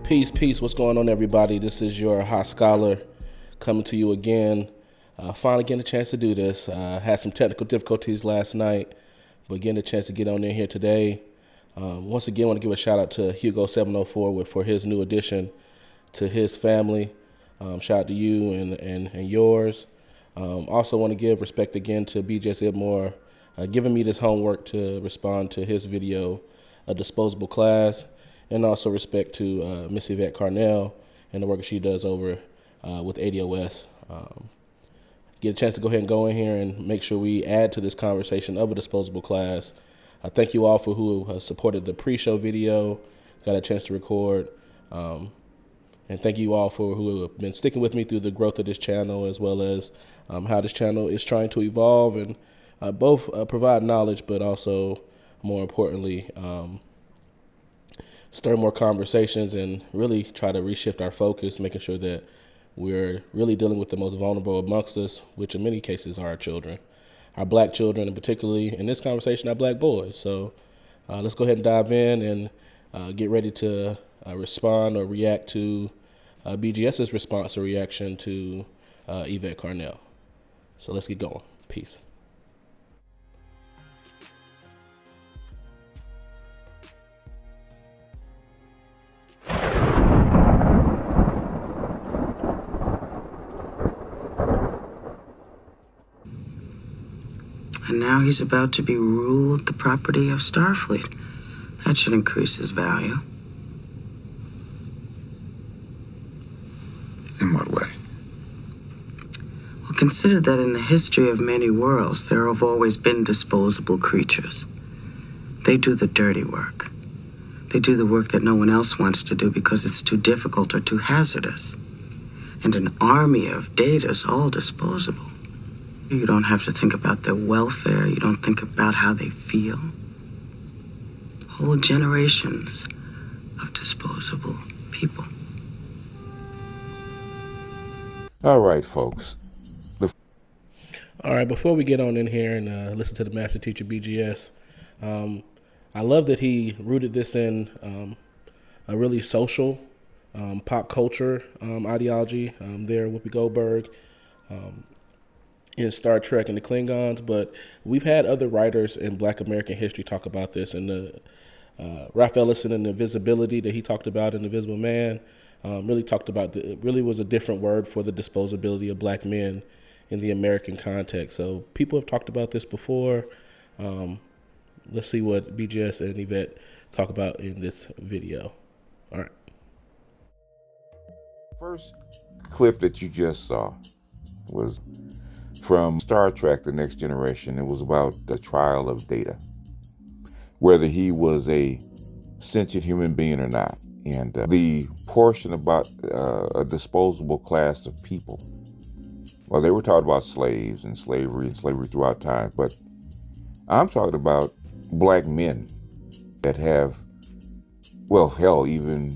Peace, peace. What's going on, everybody? This is your HiiiScholar coming to you again. Finally getting a chance to do this. Had some technical difficulties last night, but getting a chance to get on in here today. Once again, I want to give a shout out to HiiiScholar for his new addition to his family. Shout out to you and yours. Also want to give respect again to BGSIBmor, giving me this homework to respond to his video, a disposable class. And also respect to Miss Yvette Carnell and the work she does over with ADOS. Get a chance to go ahead and go in here and make sure we add to this conversation of a disposable class. Thank you all for who supported the pre-show video, got a chance to record. And thank you all for who have been sticking with me through the growth of this channel, as well as how this channel is trying to evolve and both provide knowledge, but also, more importantly, stir more conversations and really try to reshift our focus, making sure that we're really dealing with the most vulnerable amongst us, which in many cases are our children, our black children, and particularly in this conversation, our black boys. So let's go ahead and dive in and get ready to respond or react to BGS's response or reaction to Yvette Carnell. So let's get going. Peace. And now he's about to be ruled the property of Starfleet. That should increase his value. In what way? Well, consider that in the history of many worlds, there have always been disposable creatures. They do the dirty work. They do the work that no one else wants to do because it's too difficult or too hazardous. And an army of data's all disposable. You don't have to think about their welfare. You don't think about how they feel. Whole generations of disposable people. All right, folks. All right, before we get on in here and listen to the master teacher BGS, I love that he rooted this in a really social pop culture ideology there, Whoopi Goldberg, in Star Trek and the Klingons, but we've had other writers in Black American history talk about this, and the Ralph Ellison and the visibility that he talked about in Invisible Man really talked about, it really was a different word for the disposability of black men in the American context. So people have talked about this before. Let's see what BGS and Yvette talk about in this video. All right. First clip that you just saw was from Star Trek, The Next Generation. It was about the trial of Data, whether he was a sentient human being or not. And the portion about a disposable class of people, well, they were talking about slaves and slavery throughout time, but I'm talking about black men that have, well, hell, even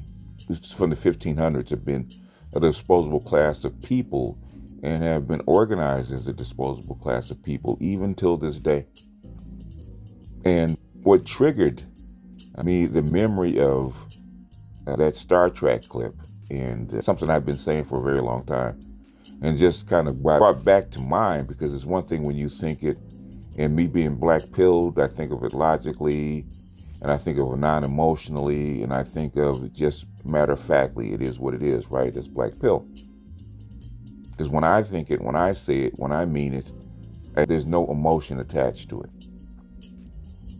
from the 1500s have been a disposable class of people and have been organized as a disposable class of people even till this day. And what triggered me the memory of that Star Trek clip, and something I've been saying for a very long time, and just kind of brought back to mind, because it's one thing when you think it, and me being black-pilled, I think of it logically, and I think of it non-emotionally, and I think of it just matter-of-factly, it is what it is, right? It's black pill. Because when I think it, when I say it, when I mean it, there's no emotion attached to it.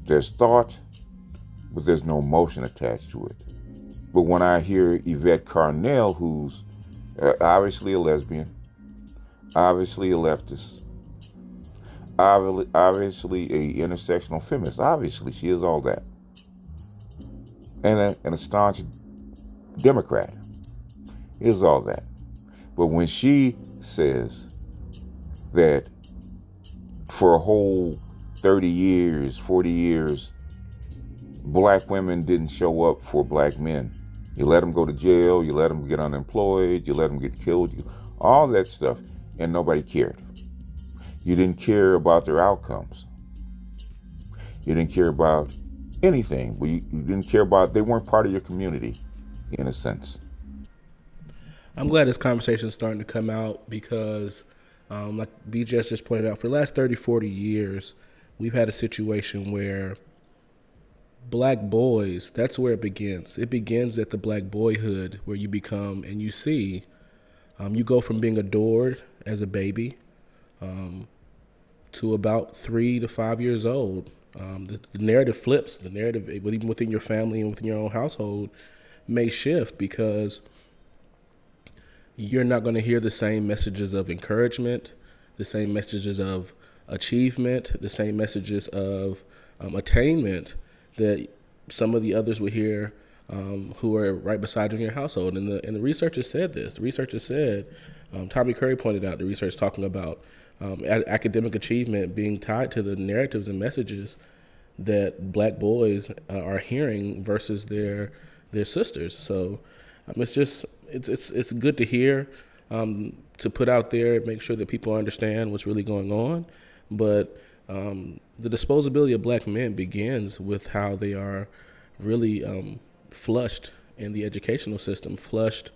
There's thought, but there's no emotion attached to it. But when I hear Yvette Carnell, who's obviously a lesbian, obviously a leftist, obviously a intersectional feminist, obviously she is all that, and a staunch Democrat, is all that. But when she says that for a whole 30 years, 40 years, black women didn't show up for black men. You let them go to jail, you let them get unemployed, you let them get killed, all that stuff, and nobody cared. You didn't care about their outcomes. You didn't care about anything. You didn't care about, they weren't part of your community. in a sense. I'm glad this conversation is starting to come out because, like BGS just pointed out, for the last 30, 40 years, we've had a situation where black boys, that's where it begins. It begins at the black boyhood, where you become and you see, you go from being adored as a baby to about 3 to 5 years old. The narrative flips. The narrative, even within your family and within your own household, may shift because you're not going to hear the same messages of encouragement, the same messages of achievement, the same messages of attainment that some of the others would hear who are right beside you in your household. And the researchers said this. The researchers said, Tommy Curry pointed out the research talking about academic achievement being tied to the narratives and messages that black boys are hearing versus their sisters. So it's good to hear, to put out there, make sure that people understand what's really going on. But the disposability of black men begins with how they are really flushed in the educational system, flushed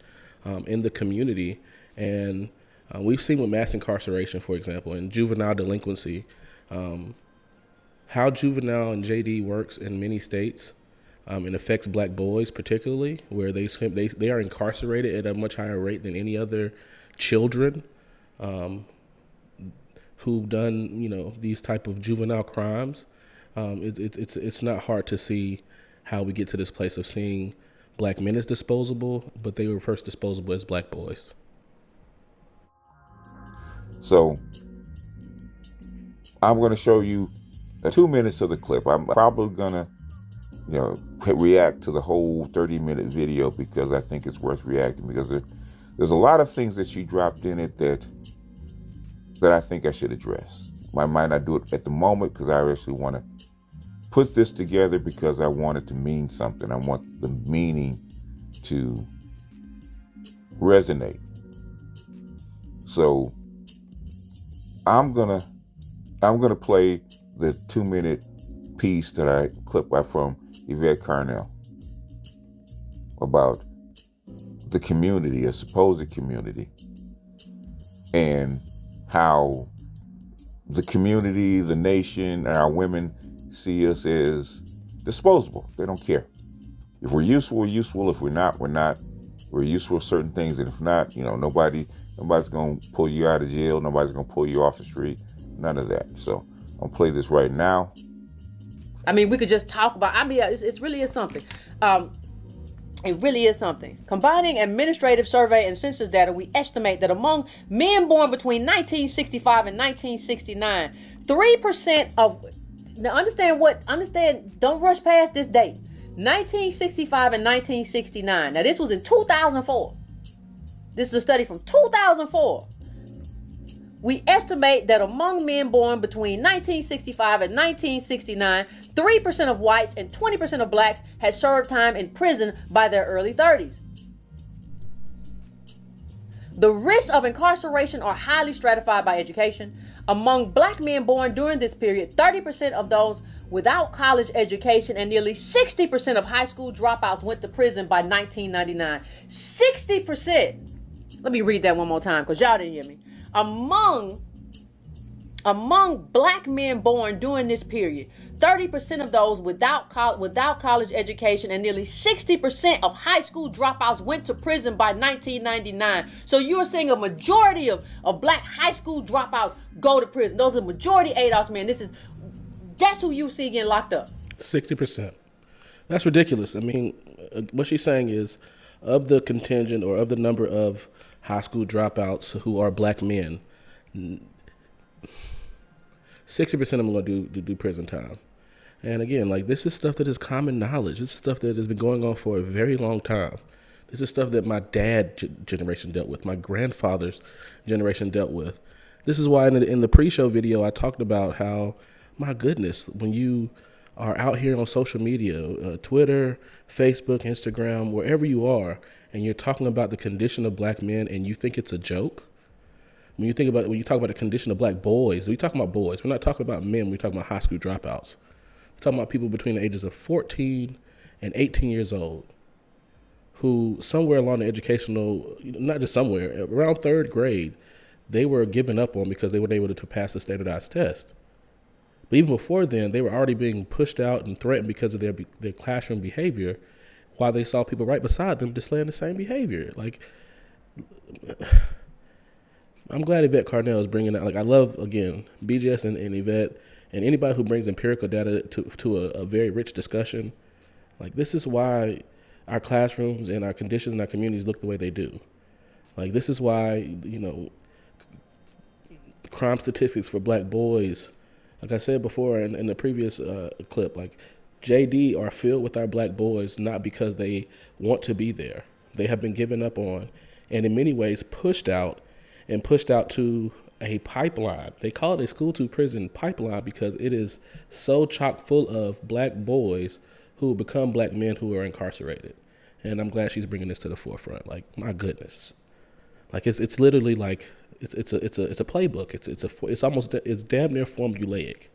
in the community. And we've seen with mass incarceration, for example, and juvenile delinquency, how juvenile and JD works in many states. It affects black boys particularly, where they are incarcerated at a much higher rate than any other children who've done these type of juvenile crimes. It's not hard to see how we get to this place of seeing black men as disposable, but they were first disposable as black boys. So I'm going to show you 2 minutes of the clip. I'm probably going to react to the whole 30-minute video because I think it's worth reacting, because there's a lot of things that she dropped in it that I think I should address. I might not do it at the moment because I actually want to put this together because I want it to mean something. I want the meaning to resonate. So I'm gonna play the 2-minute piece that I clipped from Yvette Carnell about the community, a supposed community, and how the community, the nation, and our women see us as disposable. They don't care. If we're useful, we're useful. If we're not, we're not. We're useful for certain things, and if not, nobody's gonna pull you out of jail. Nobody's gonna pull you off the street. None of that. So I'll play this right now. I mean, we could just talk about, it really is something. It really is something. Combining administrative survey and census data, we estimate that among men born between 1965 and 1969, 3% of, don't rush past this date. 1965 and 1969. Now, this was in 2004. This is a study from 2004. We estimate that among men born between 1965 and 1969, 3% of whites and 20% of blacks had served time in prison by their early 30s. The risks of incarceration are highly stratified by education. Among black men born during this period, 30% of those without college education and nearly 60% of high school dropouts went to prison by 1999. 60%. Let me read that one more time because y'all didn't hear me. Among black men born during this period, 30% of those without college education and nearly 60% of high school dropouts went to prison by 1999. So you're seeing a majority of black high school dropouts go to prison. Those are majority ADOS men. That's who you see getting locked up. 60%. That's ridiculous. I mean, what she's saying is, of the contingent or of the number of high school dropouts who are black men, 60% of them are going to do prison time. And again, this is stuff that is common knowledge. This is stuff that has been going on for a very long time. This is stuff that my dad's generation dealt with, my grandfather's generation dealt with. This is why in the pre-show video, I talked about how, my goodness, when you are out here on social media, Twitter, Facebook, Instagram, wherever you are, and you're talking about the condition of black men and you think it's a joke, when you talk about the condition of black boys, we're talking about boys. We're not talking about men. We're talking about high school dropouts. We're talking about people between the ages of 14 and 18 years old who somewhere along the educational, not just somewhere, around third grade, they were given up on because they weren't able to pass the standardized test. But even before then, they were already being pushed out and threatened because of their classroom behavior, while they saw people right beside them displaying the same behavior. Like, I'm glad Yvette Carnell is bringing that. Like, I love, again, BGS and Yvette and anybody who brings empirical data to a very rich discussion. Like, this is why our classrooms and our conditions and our communities look the way they do. Like, this is why, crime statistics for black boys, like I said before in the previous clip, like JD are filled with our black boys not because they want to be there. They have been given up on and in many ways pushed out to a pipeline. They call it a school to prison pipeline because it is so chock full of black boys who become black men who are incarcerated. And I'm glad she's bringing this to the forefront. Like, my goodness. Like, it's literally like, it's a playbook. It's damn near formulaic.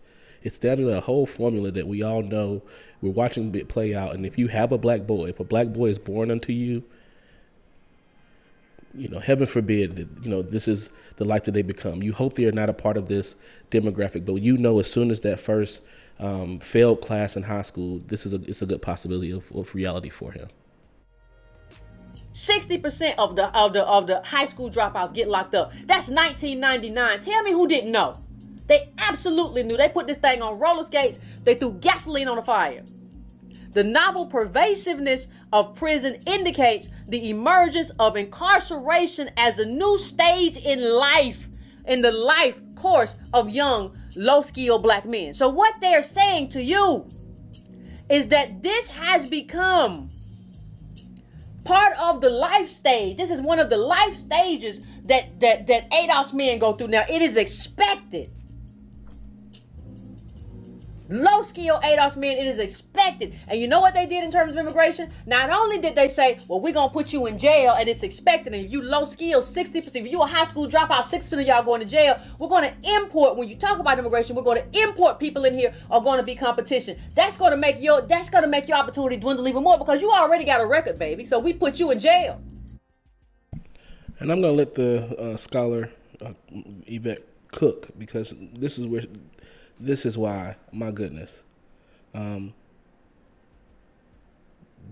It's damn near a whole formula that we all know. We're watching it play out. And if you have a black boy, if a black boy is born unto you, heaven forbid that, this is the life that they become. You hope they are not a part of this demographic, but as soon as that first failed class in high school, it's a good possibility of reality for him. 60% of the high school dropouts get locked up. That's 1999. Tell me who didn't know. They absolutely knew. They put this thing on roller skates. They threw gasoline on the fire. The novel pervasiveness of prison indicates the emergence of incarceration as a new stage in life, in the life course of young, low-skilled black men. So what they're saying to you is that this has become part of the life stage. This is one of the life stages that ADOS men go through. Now, it is expected. Low-skilled ADOS men, it is expected. And you know what they did in terms of immigration? Not only did they say, well, we're going to put you in jail, and it's expected, and if you low-skilled, 60%, if you a high school dropout, 60% of y'all going to jail. We're going to import, when you talk about immigration, we're going to import people in here are going to be competition. That's going to make your opportunity dwindle even more because you already got a record, baby. So we put you in jail. And I'm going to let the scholar, Yvette, cook, because this is why, my goodness,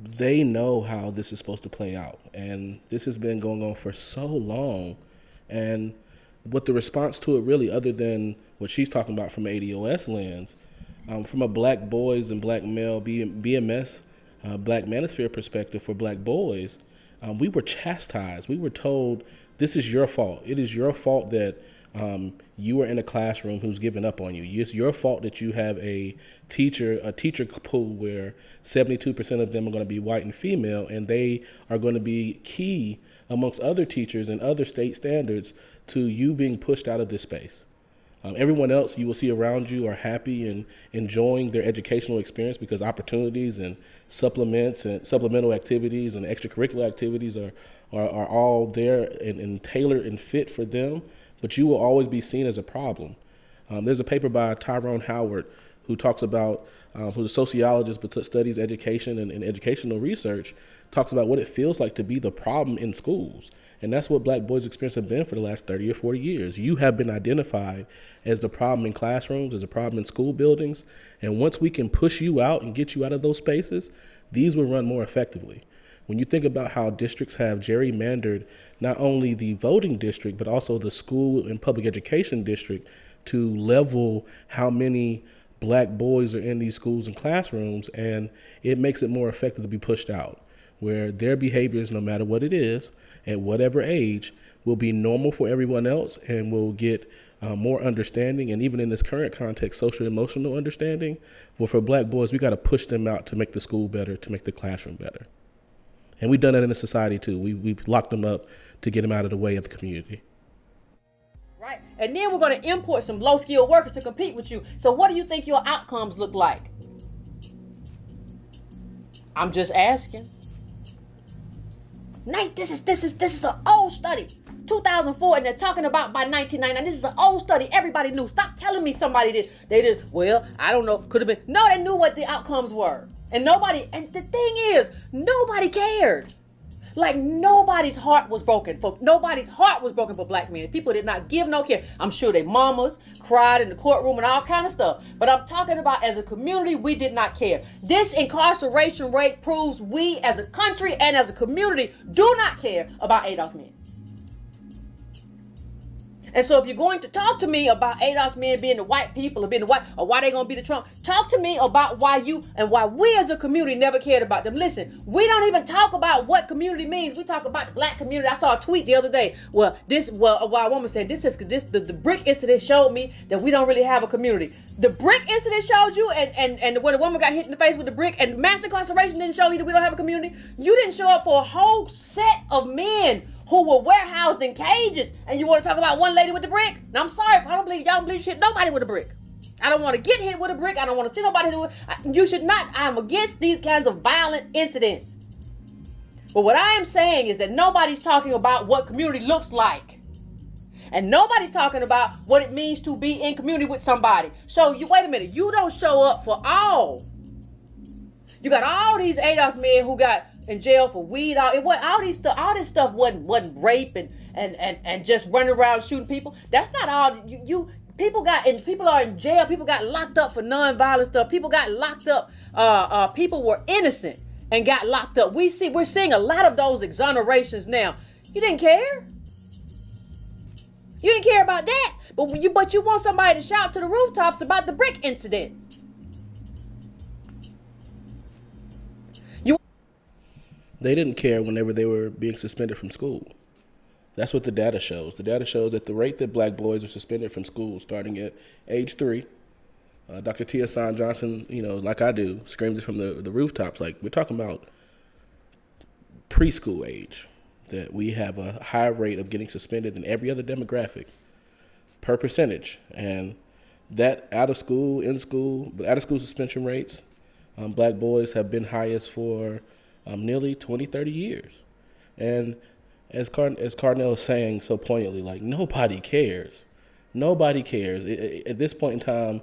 they know how this is supposed to play out. And this has been going on for so long. And what the response to it really, other than what she's talking about from an ADOS lens, from a black boys and black male BMS, black manosphere perspective for black boys, we were chastised. We were told, this is your fault. It is your fault that you are in a classroom who's given up on you. It's your fault that you have a teacher pool where 72% of them are going to be white and female, and they are going to be key amongst other teachers and other state standards to you being pushed out of this space. Everyone else you will see around you are happy and enjoying their educational experience because opportunities and supplements and supplemental activities and extracurricular activities are all there and tailored and fit for them. But you will always be seen as a problem. There's a paper by Tyrone Howard who talks about, who's a sociologist but studies education and educational research, talks about what it feels like to be the problem in schools. And that's what black boys' experience have been for the last 30 or 40 years. You have been identified as the problem in classrooms, as a problem in school buildings. And once we can push you out and get you out of those spaces, these will run more effectively. When you think about how districts have gerrymandered not only the voting district, but also the school and public education district to level how many black boys are in these schools and classrooms, and it makes it more effective to be pushed out, where their behaviors, no matter what it is, at whatever age, will be normal for everyone else and will get more understanding. And even in this current context, social emotional understanding. Well, for black boys, we got to push them out to make the school better, to make the classroom better. And we've done that in the society too. We've locked them up to get them out of the way of the community. Right. And then we're going to import some low-skilled workers to compete with you. So what do you think your outcomes look like? I'm just asking. Nate, this is an old study. 2004, and they're talking about by 1999. This is an old study. Everybody knew. Stop telling me somebody did. They did. Well, I don't know. Could have been. No, they knew what the outcomes were. And the thing is, nobody cared. Like nobody's heart was broken for black men. People did not give no care. I'm sure their mamas cried in the courtroom and all kind of stuff. But I'm talking about as a community, we did not care. This incarceration rate proves we as a country and as a community do not care about ADOS men. And so if you're going to talk to me about ADOS men being the white people or being the white, or why they going to be the Trump, talk to me about why you and why we as a community never cared about them. Listen, we don't even talk about what community means. We talk about the black community. I saw a tweet the other day. A woman said, the brick incident showed me that we don't really have a community. The brick incident showed you, and when a woman got hit in the face with the brick, and mass incarceration didn't show you that we don't have a community. You didn't show up for a whole set of men who were warehoused in cages, and you want to talk about one lady with the brick? Now, I'm sorry, y'all don't believe shit nobody with a brick. I don't want to get hit with a brick. I don't want to see nobody do it. You should not. I'm against these kinds of violent incidents. But what I am saying is that nobody's talking about what community looks like. And nobody's talking about what it means to be in community with somebody. So wait a minute, you don't show up for all. You got all these ADOS men who got in jail for weed. All this stuff wasn't rape and just running around shooting people. That's not all. People are in jail. People got locked up for nonviolent stuff. People got locked up. People were innocent and got locked up. We're seeing a lot of those exonerations now. You didn't care. You didn't care about that. But you want somebody to shout to the rooftops about the brick incident. They didn't care whenever they were being suspended from school. That's what the data shows. The data shows that the rate that black boys are suspended from school starting at age 3, Dr. Tia San Johnson, like I do, screams it from the rooftops. Like, we're talking about preschool age, that we have a high rate of getting suspended than every other demographic per percentage. And that out of school suspension rates, black boys have been highest for nearly 20, 30 years. And as Cardinal is saying so poignantly, like, nobody cares. Nobody cares. At this point in time,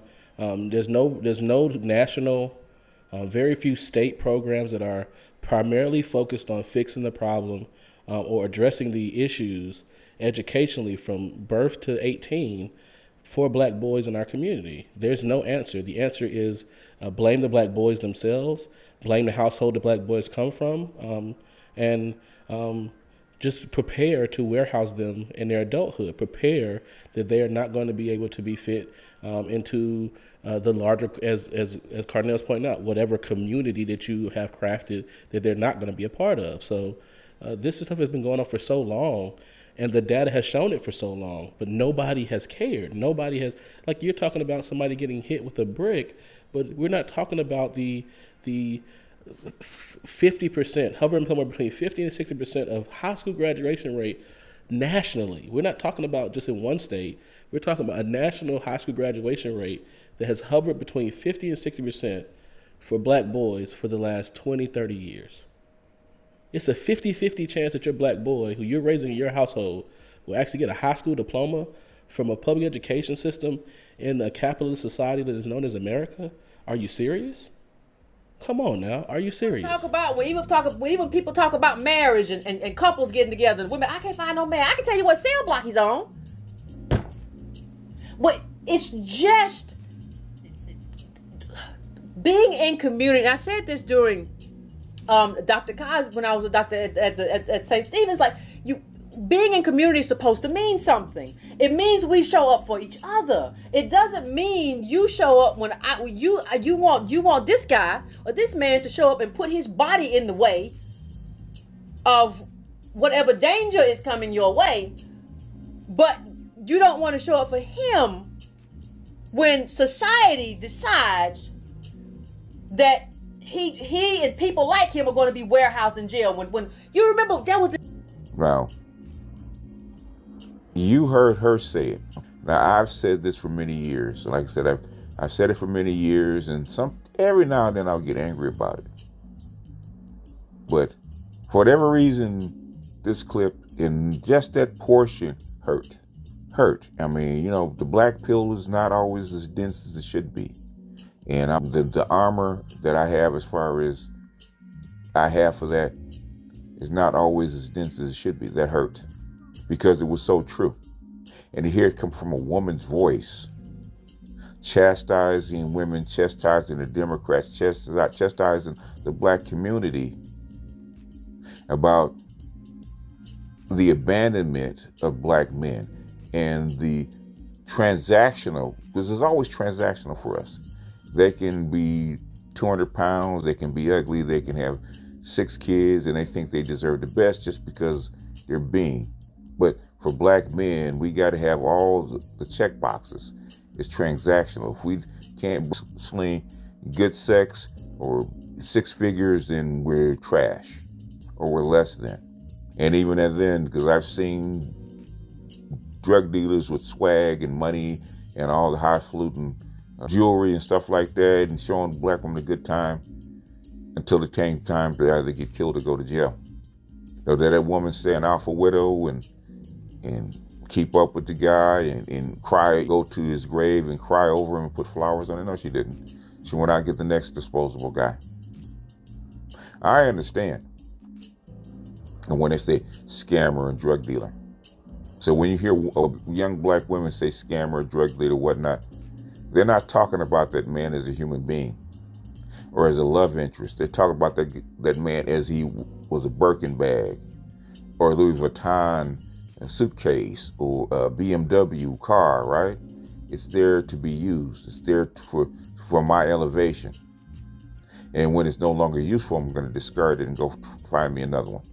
there's no national, very few state programs that are primarily focused on fixing the problem or addressing the issues educationally from birth to 18 for black boys in our community. There's no answer. The answer is blame the black boys themselves, blame the household the black boys come from, and just prepare to warehouse them in their adulthood. Prepare that they are not going to be able to be fit into the larger, as Cardinal's pointing out, whatever community that you have crafted that they're not going to be a part of. So this stuff has been going on for so long, and the data has shown it for so long, but nobody has cared. Nobody has, like, you're talking about somebody getting hit with a brick, but we're not talking about the 50%, hovering somewhere between 50 and 60% of high school graduation rate nationally. We're not talking about just in one state. We're talking about a national high school graduation rate that has hovered between 50 and 60% for black boys for the last 20, 30 years. It's a 50-50 chance that your black boy, who you're raising in your household, will actually get a high school diploma from a public education system in the capitalist society that is known as America. Are you serious? Come on now, are you serious? When even people talk about marriage and couples getting together, women, I can't find no man. I can tell you what cell block he's on. But it's just being in community. And I said this during Dr. Kaz, when I was a doctor at St. Stephen's, like, being in community is supposed to mean something. It means we show up for each other. It doesn't mean you show up when you want this guy or this man to show up and put his body in the way of whatever danger is coming your way, but you don't want to show up for him when society decides that he and people like him are going to be warehoused in jail. When you remember that was. Now, you heard her say it. Now, I've said this for many years. Like I said, I've said it for many years, and every now and then I'll get angry about it. But for whatever reason, this clip and just that portion hurt. I mean, the black pill is not always as dense as it should be. And the armor that I have, as far as I have for that, is not always as dense as it should be. That hurt because it was so true. And to hear it come from a woman's voice, chastising women, chastising the Democrats, chastising the black community about the abandonment of black men and the transactional, because it's always transactional for us. They can be 200 pounds, they can be ugly, they can have 6 kids, and they think they deserve the best just because they're being. But for black men, we got to have all the check boxes. It's transactional. If we can't sling good sex or 6 figures, then we're trash or we're less than. And even at then, because I've seen drug dealers with swag and money and all the highfalutin jewelry and stuff like that, and showing black women a good time until it came time to either get killed or go to jail. So that woman stay an alpha widow and keep up with the guy and cry, go to his grave and cry over him and put flowers on it. No, she didn't. She went out and get the next disposable guy. I understand. And when they say scammer and drug dealer. So when you hear young black women say scammer, drug dealer, whatnot, they're not talking about that man as a human being or as a love interest. They talk about that man as he was a Birkin bag or a Louis Vuitton suitcase or a BMW car, right? It's there to be used. It's there for my elevation. And when it's no longer useful, I'm going to discard it and go find me another one.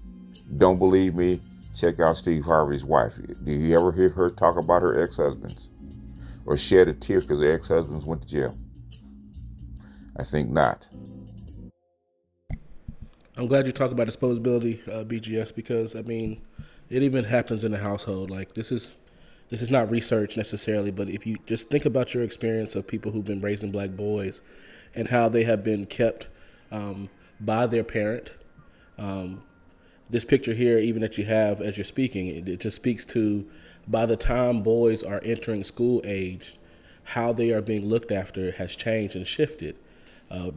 Don't believe me? Check out Steve Harvey's wife. Do you ever hear her talk about her ex-husbands or shed a tear because her ex-husbands went to jail? I think not. I'm glad you talk about disposability, BGS, because I mean, it even happens in the household. Like this is not research necessarily, but if you just think about your experience of people who've been raising black boys and how they have been kept by their parent. This picture here, even that you have as you're speaking, it just speaks to by the time boys are entering school age, how they are being looked after has changed and shifted.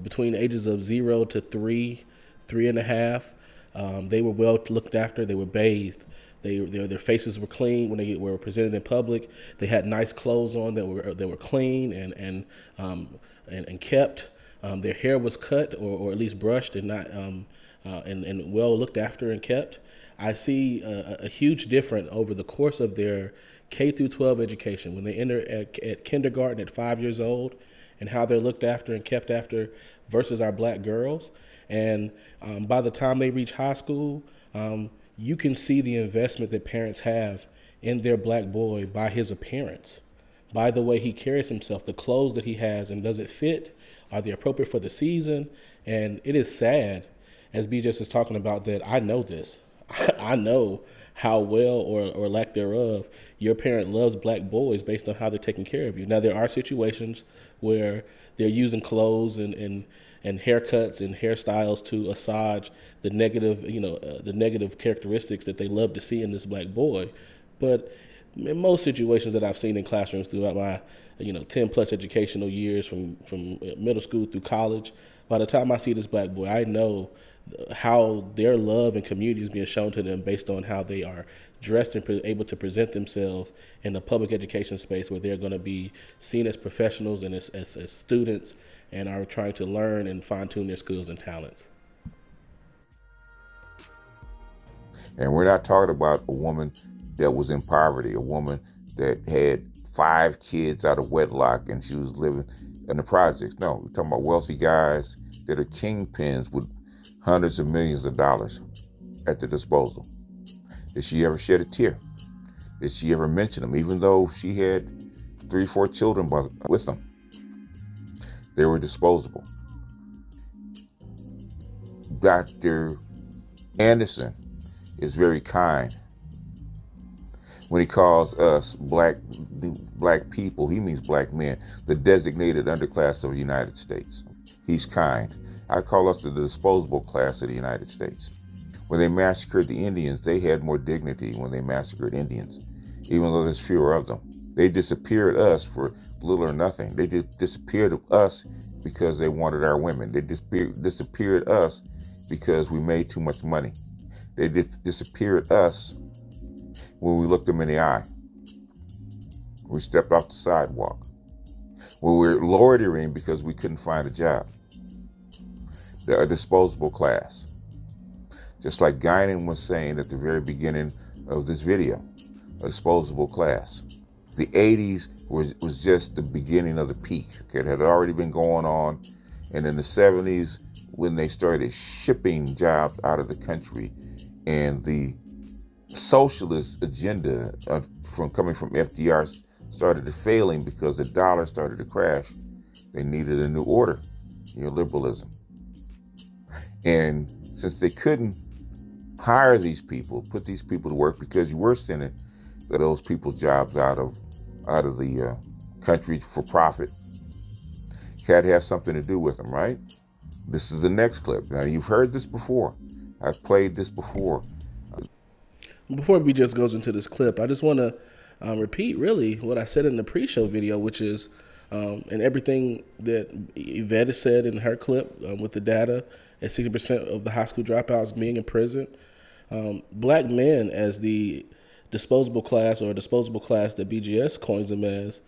Between the ages of 0 to 3, 3.5, they were well looked after. They were bathed. Their faces were clean when they were presented in public. They had nice clothes on that were clean and kept. Their hair was cut or at least brushed and not and well looked after and kept. I see a huge difference over the course of their K through 12 education when they enter at kindergarten at 5 years old and how they're looked after and kept after versus our black girls. And by the time they reach high school, you can see the investment that parents have in their black boy by his appearance, by the way he carries himself, the clothes that he has, and does it fit? Are they appropriate for the season? And it is sad, as BJS is talking about, that I know this. I know how well or lack thereof your parent loves black boys based on how they're taking care of you. Now, there are situations where they're using clothes and haircuts and hairstyles to assuage the negative characteristics that they love to see in this black boy. But in most situations that I've seen in classrooms throughout my 10 plus educational years from middle school through college, by the time I see this black boy, I know how their love and community is being shown to them based on how they are dressed and able to present themselves in the public education space where they're going to be seen as professionals and as students and are trying to learn and fine-tune their skills and talents. And we're not talking about a woman that was in poverty, a woman that had 5 kids out of wedlock and she was living in the projects. No, we're talking about wealthy guys that are kingpins with hundreds of millions of dollars at their disposal. Did she ever shed a tear? Did she ever mention them, even though she had 3, 4 children with them? They were disposable. Dr. Anderson is very kind. When he calls us black people, he means black men, the designated underclass of the United States. He's kind. I call us the disposable class of the United States. When they massacred the Indians, they had more dignity when they massacred Indians, even though there's fewer of them. They disappeared us for little or nothing. They just disappeared us because they wanted our women. They disappeared us because we made too much money. They disappeared us when we looked them in the eye. We stepped off the sidewalk. When we were loitering because we couldn't find a job. They're a disposable class. Just like Guinan was saying at the very beginning of this video, a disposable class. The 80s was just the beginning of the peak. Okay, it had already been going on. And in the 70s, when they started shipping jobs out of the country, and the socialist agenda coming from FDR started failing because the dollar started to crash, they needed a new order, neoliberalism. And since they couldn't hire these people, put these people to work, because you were sending those people's jobs out of the country for profit, you had to have something to do with them, right? This is the next clip. Now, you've heard this before. I've played this before. Before B just goes into this clip, I just want to repeat really what I said in the pre-show video, which is, and everything that Yvette has said in her clip with the data, at 60% of the high school dropouts being in prison. Black men as the disposable class, or disposable class that BGS coins them as,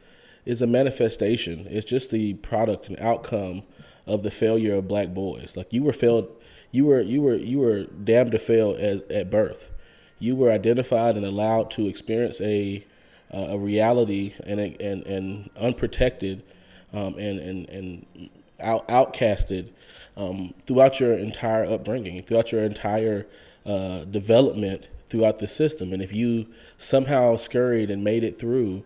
is a manifestation. It's just the product and outcome of the failure of black boys. Like, you were failed, you were damned to fail at birth. You were identified and allowed to experience a reality and unprotected and outcasted throughout your entire upbringing, throughout your entire development throughout the system. And if you somehow scurried and made it through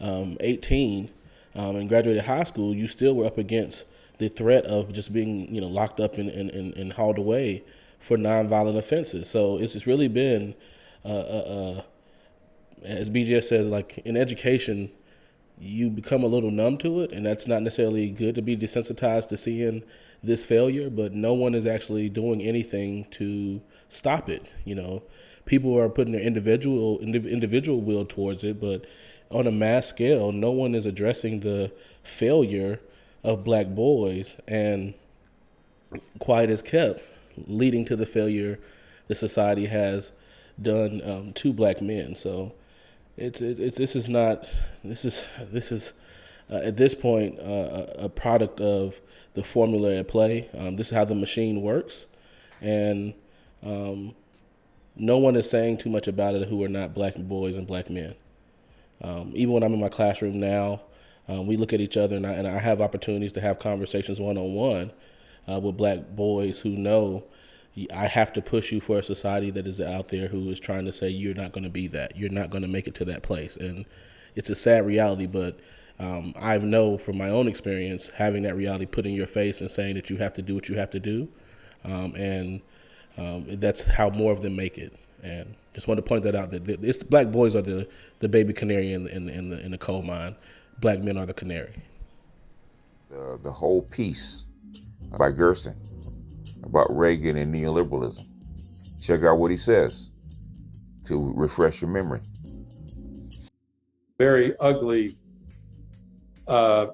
18 and graduated high school, you still were up against the threat of just being, locked up and hauled away for nonviolent offenses. So it's just really been, as BGS says, like, in education, you become a little numb to it, and that's not necessarily good to be desensitized to seeing this failure, but no one is actually doing anything to stop it. People are putting their individual will towards it, but on a mass scale, no one is addressing the failure of black boys, and quiet is kept, leading to the failure the society has done to black men. So this is at this point a product of the formula at play. This is how the machine works, and no one is saying too much about it who are not black boys and black men. Even when I'm in my classroom now, we look at each other, and I have opportunities to have conversations one-on-one with black boys who know I have to push you for a society that is out there who is trying to say you're not going to be that. You're not going to make it to that place. And it's a sad reality, but I know from my own experience, having that reality put in your face and saying that you have to do what you have to do. And that's how more of them make it. And just want to point that out, that black boys are the baby canary in the coal mine. Black men are the canary. The whole piece by Gerson about Reagan and neoliberalism. Check out what he says to refresh your memory. Very ugly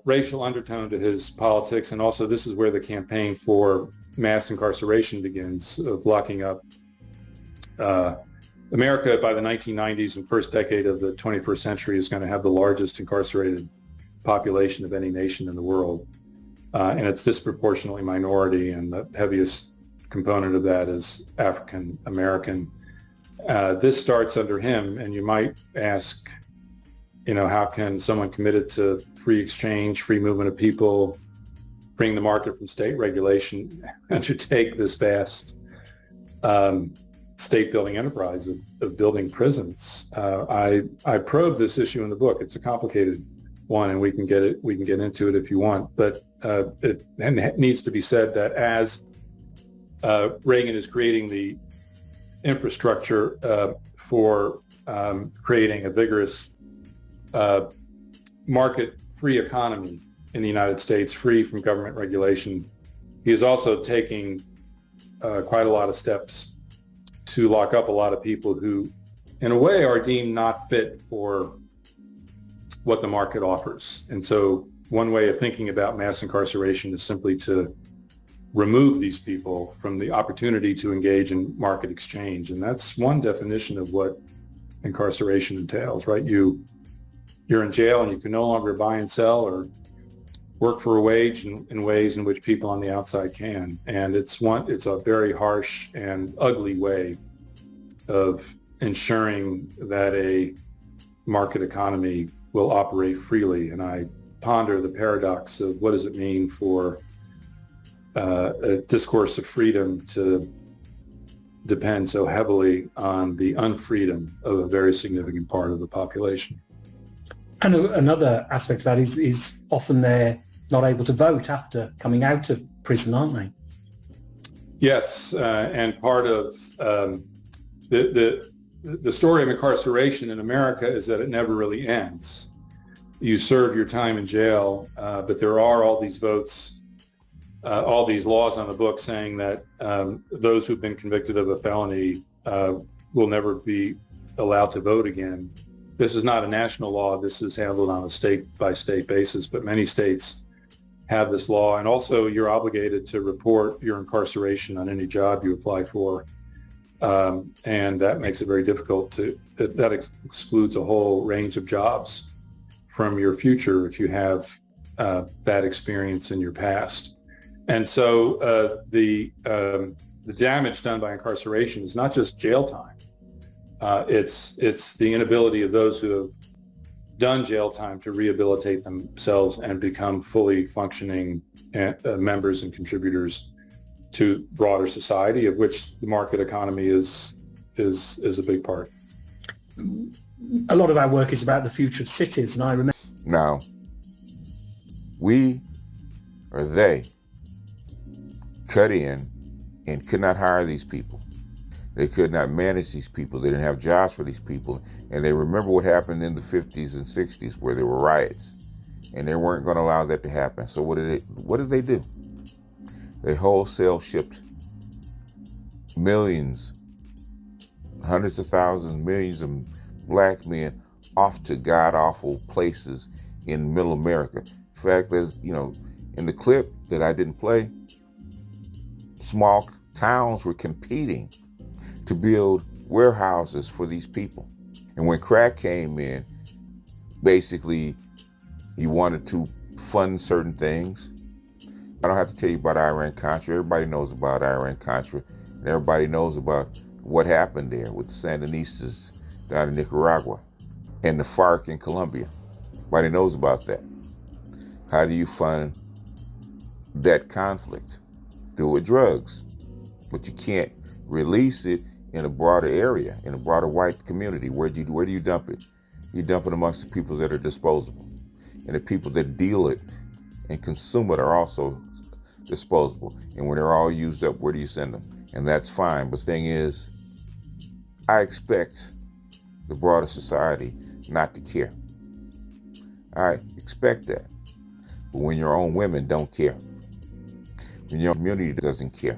racial undertone to his politics, and also this is where the campaign for mass incarceration begins, of locking up America by the 1990s and first decade of the 21st century is going to have the largest incarcerated population of any nation in the world. And it's disproportionately minority, and the heaviest component of that is African American. This starts under him, and you might ask, how can someone committed to free exchange, free movement of people, bring the market from state regulation, undertake this vast state-building enterprise of building prisons? I probe this issue in the book. It's a complicated one, and we can get into it if you want. But it needs to be said that as Reagan is creating the infrastructure for creating a vigorous market-free economy in the United States, free from government regulation, he is also taking quite a lot of steps to lock up a lot of people who, in a way, are deemed not fit for what the market offers. And so one way of thinking about mass incarceration is simply to remove these people from the opportunity to engage in market exchange. And that's one definition of what incarceration entails, right? You're in jail and you can no longer buy and sell or work for a wage in ways in which people on the outside can. And it's a very harsh and ugly way of ensuring that a market economy will operate freely. And I ponder the paradox of what does it mean for a discourse of freedom to depend so heavily on the unfreedom of a very significant part of the population. And another aspect of that is often they're not able to vote after coming out of prison, aren't they? Yes, and part of the story of incarceration in America is that it never really ends. You serve your time in jail, but there are all these votes, all these laws on the book saying that those who've been convicted of a felony will never be allowed to vote again. This is not a national law. This is handled on a state-by-state basis, but many states have this law. And also, you're obligated to report your incarceration on any job you apply for. And that makes it very difficult that excludes a whole range of jobs from your future if you have bad experience in your past. And so the damage done by incarceration is not just jail time. It's the inability of those who have done jail time to rehabilitate themselves and become fully functioning members and contributors to broader society, of which the market economy is a big part. A lot of our work is about the future of cities, and I remember. Now, we or they cut in and could not hire these people. They could not manage these people. They didn't have jobs for these people. And they remember what happened in the 50s and 60s where there were riots. And they weren't going to allow that to happen. So what did they do? They wholesale shipped millions, hundreds of thousands, millions of black men off to god-awful places in middle America. In fact, there's, in the clip that I didn't play, small towns were competing to build warehouses for these people. And when crack came in, basically, you wanted to fund certain things. I don't have to tell you about Iran-Contra. Everybody knows about Iran-Contra. And everybody knows about what happened there with the Sandinistas down in Nicaragua and the FARC in Colombia. Everybody knows about that. How do you fund that conflict? Do it with drugs. But you can't release it in a broader area, in a broader white community. Where do you dump it? You dump it amongst the people that are disposable. And the people that deal it and consume it are also disposable. And when they're all used up, where do you send them? And that's fine. But the thing is, I expect the broader society not to care. I expect that. But when your own women don't care, when your community doesn't care,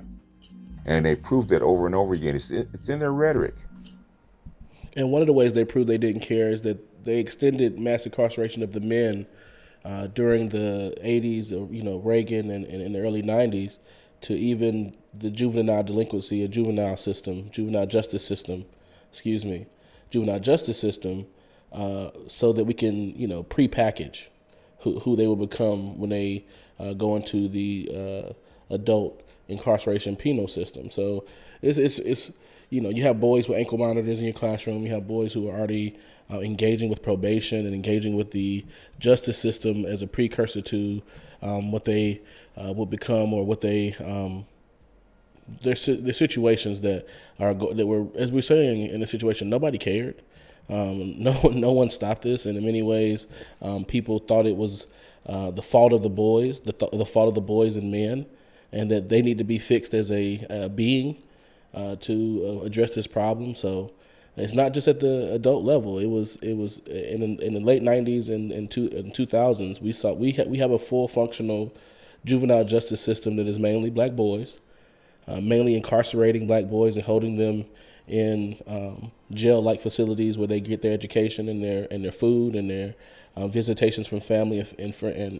and they prove that over and over again, it's in their rhetoric. And one of the ways they proved they didn't care is that they extended mass incarceration of the men during the 80s, Reagan, and in the early 90s, to even the juvenile delinquency, juvenile justice system, so that we can, pre-package who they will become when they go into the adult incarceration penal system. So it's you have boys with ankle monitors in your classroom. You have boys who are already engaging with probation and engaging with the justice system as a precursor to what they will become, or what they there's situations that were, as we're saying, in a situation nobody cared. No one stopped this, and in many ways, people thought it was the fault of the boys, the fault of the boys and men, and that they need to be fixed as a being to address this problem. So it's not just at the adult level. It was in the late 90s and 2000s. We have a full functional juvenile justice system that is mainly black boys, mainly incarcerating black boys and holding them in jail-like facilities where they get their education and their food and their visitations from family and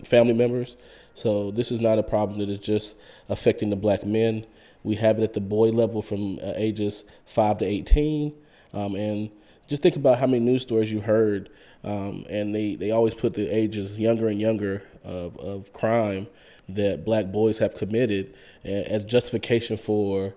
family members. So this is not a problem that is just affecting the black men. We have it at the boy level from ages 5 to 18. And just think about how many news stories you heard. And they always put the ages younger and younger of crime that black boys have committed as justification for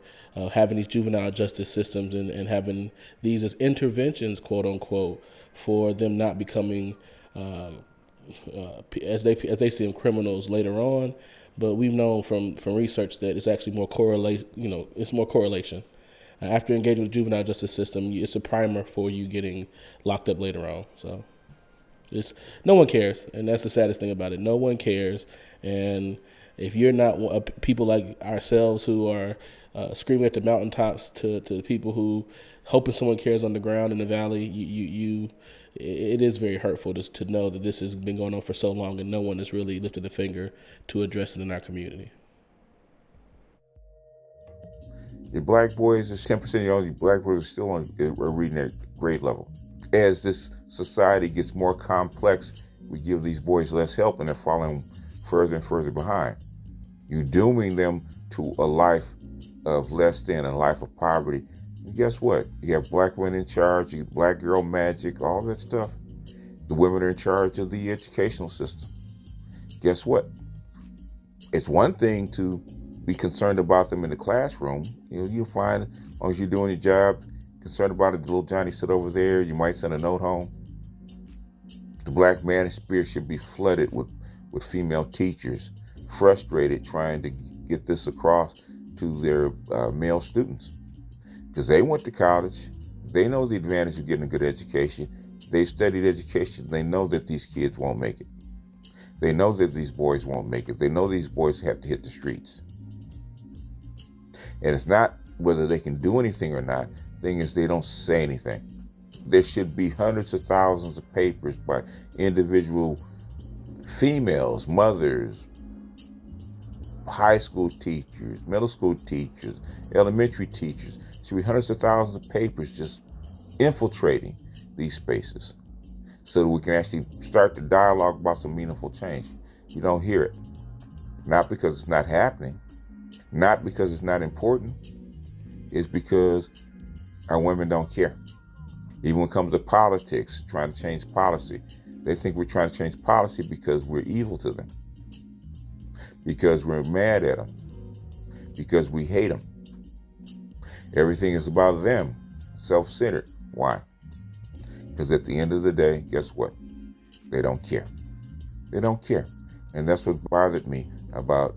having these juvenile justice systems and having these as interventions, quote unquote, for them not becoming as they see them criminals later on. But we've known from research that it's actually more it's more correlation. After engaging with the juvenile justice system, it's a primer for you getting locked up later on. So no one cares, and that's the saddest thing about it. No one cares, and if you're not people like ourselves who are screaming at the mountaintops to the people who hoping someone cares on the ground in the valley, it is very hurtful to know that this has been going on for so long and no one has really lifted a finger to address it in our community. The black boys, 10% of the black boys are still are reading at grade level. As this society gets more complex, we give these boys less help and they're falling further and further behind. You're dooming them to a life of less than, a life of poverty. And guess what? You have black women in charge, you black girl magic, all that stuff. The women are in charge of the educational system. Guess what? It's one thing to be concerned about them in the classroom. You'll find, as long as you're doing your job, concerned about it, little Johnny sit over there, you might send a note home. The black manosphere should be flooded with female teachers, frustrated trying to get this across to their male students. Because they went to college, they know the advantage of getting a good education, they've studied education, they know that these kids won't make it. They know that these boys won't make it. They know these boys have to hit the streets. And it's not whether they can do anything or not. The thing is, they don't say anything. There should be hundreds of thousands of papers by individual females, mothers, high school teachers, middle school teachers, elementary teachers. There should be hundreds of thousands of papers just infiltrating these spaces so that we can actually start the dialogue about some meaningful change. You don't hear it. Not because it's not happening, not because it's not important, it's because our women don't care. Even when it comes to politics, trying to change policy, they think we're trying to change policy because we're evil to them, because we're mad at them, because we hate them. Everything is about them, self-centered. Why? Because at the end of the day, guess what? They don't care. They don't care. And that's what bothered me about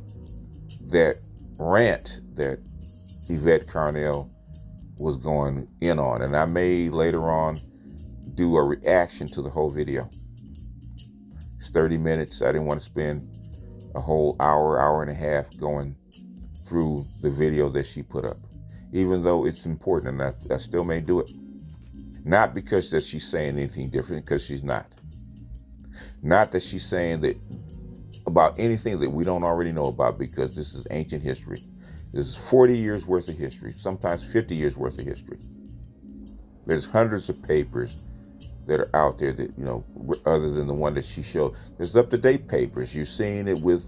that rant that Yvette Carnell was going in on. And I may later on do a reaction to the whole video. It's 30 minutes. I didn't want to spend a whole hour and a half going through the video that she put up, even though it's important, and I still may do it. Not because that she's saying anything different, because she's not. Not that she's saying that about anything that we don't already know about, because this is ancient history. This is 40 years worth of history, sometimes 50 years worth of history. There's hundreds of papers that are out there that, other than the one that she showed. There's up-to-date papers. You've seen it with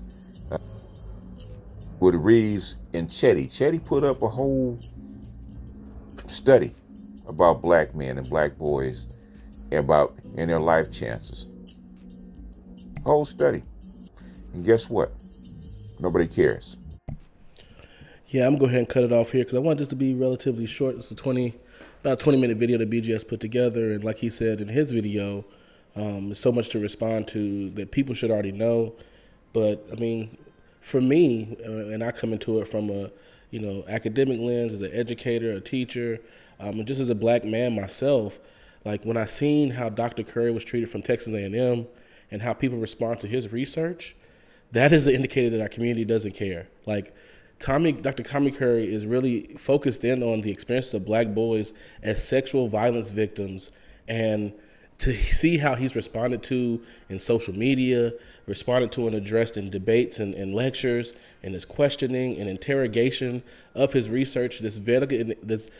Reeves and Chetty. Chetty put up a whole study about black men and black boys and their life chances. Whole study. And guess what? Nobody cares. Yeah, I'm going to go ahead and cut it off here because I want this to be relatively short. It's about a 20-minute video that BGS put together. And like he said in his video, there's so much to respond to that people should already know. But, I mean, for me, and I come into it from a, academic lens, as an educator, a teacher, and just as a black man myself, like when I seen how Dr. Curry was treated from Texas A&M and how people respond to his research, that is the indicator that our community doesn't care. Like Dr. Tommy Curry is really focused in on the experiences of black boys as sexual violence victims, and to see how he's responded to in social media, responded to and addressed in debates and lectures, and his questioning and interrogation of his research, this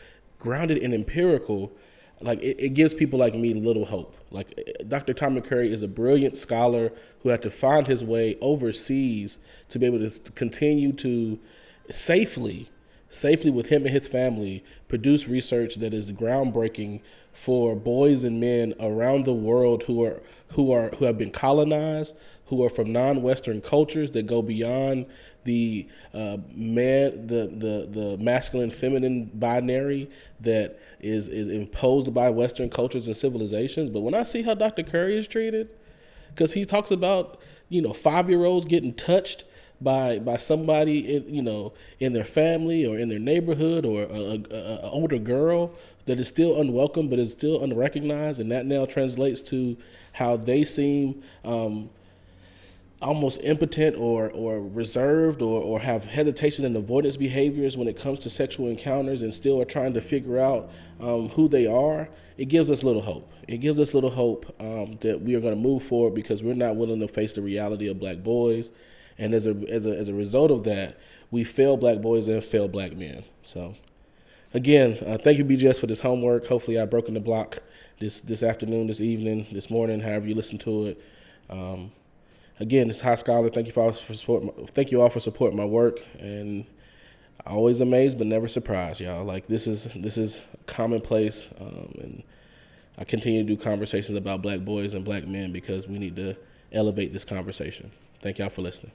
grounded in empirical, like it gives people like me little hope. Like Dr. Tom McCurry is a brilliant scholar who had to find his way overseas to be able to continue to safely with him and his family produce research that is groundbreaking for boys and men around the world who have been colonized, who are from non-Western cultures that go beyond the the masculine feminine binary that is imposed by Western cultures and civilizations. But when I see how Dr. Curry is treated, because he talks about 5-year-olds getting touched by somebody in their family or in their neighborhood, or an older girl that is still unwelcome but is still unrecognized, and that now translates to how they seem almost impotent or reserved or have hesitation and avoidance behaviors when it comes to sexual encounters, and still are trying to figure out who they are. It gives us little hope. It gives us little hope that we are going to move forward, because we're not willing to face the reality of black boys. And as a result of that, we fail black boys and fail black men. So again, thank you, BGS, for this homework. Hopefully I've broken the block this afternoon, this evening, this morning, however you listen to it. Again, this is HiiiScholar. Thank you all for supporting my work, and always amazed but never surprised, y'all. Like this is commonplace, and I continue to do conversations about black boys and black men because we need to elevate this conversation. Thank y'all for listening.